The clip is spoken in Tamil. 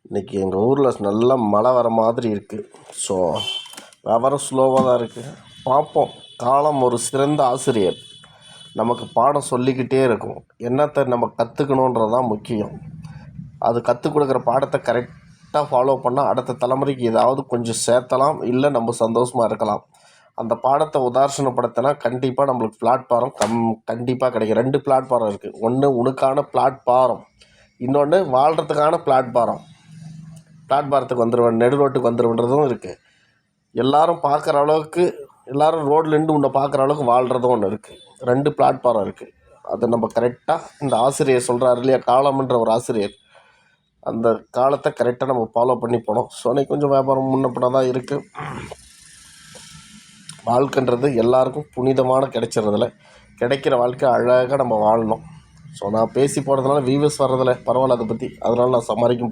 இன்றைக்கி எங்கள் ஊரில் நல்லா மழை வர மாதிரி இருக்குது. ஸோ வியாபாரம் ஸ்லோவாக தான் இருக்குது. பார்ப்போம். காலம் ஒரு சிறந்த ஆசிரியர். நமக்கு பாடம் சொல்லிக்கிட்டே இருக்கும். என்னத்தை நம்ம கற்றுக்கணுன்றது தான் முக்கியம். அது கற்றுக் கொடுக்குற பாடத்தை கரெக்டாக ஃபாலோ பண்ணால் அடுத்த தலைமுறைக்கு ஏதாவது கொஞ்சம் சேர்த்தலாம், இல்லை நம்ம சந்தோஷமாக இருக்கலாம். அந்த பாடத்தை உதாரணப்படுத்தினா கண்டிப்பாக நம்மளுக்கு பிளாட்ஃபாரம் கண்டிப்பாக கிடைக்கும். 2 பிளாட்ஃபாரம் இருக்குது. ஒன்று உனக்கான பிளாட்ஃபாரம், இன்னொன்று வாழ்கிறதுக்கான பிளாட்ஃபாரம். பிளாட்ஃபாரத்துக்கு வந்துடுவேன், நெடு ரோட்டுக்கு வந்துடுன்றதும் இருக்குது. எல்லோரும் பார்க்குற அளவுக்கு, எல்லோரும் ரோட்லேருந்து உன்னை பார்க்குற அளவுக்கு வாழ்கிறதும் ஒன்று இருக்குது. 2 பிளாட்ஃபாரம் இருக்குது. அதை நம்ம கரெக்டாக இந்த ஆசிரியர் சொல்கிறாரு இல்லையா, காலம்ன்ற ஒரு ஆசிரியர், அந்த காலத்தை கரெக்டாக நம்ம ஃபாலோ பண்ணி போனோம். ஸோ அன்றைக்கி கொஞ்சம் வியாபாரம் முன்னப்பட தான் இருக்குது. வாழ்க்கைன்றது எல்லாருக்கும் புனிதமான கிடைச்சிறதில்ல. கிடைக்கிற வாழ்க்கை அழகாக நம்ம வாழணும். ஸோ நான் பேசி போகிறதுனால வியூவர்ஸ் வர்றதில்ல, பரவாயில்ல, அதை பற்றி அதனால் நான் சமாளிக்கும்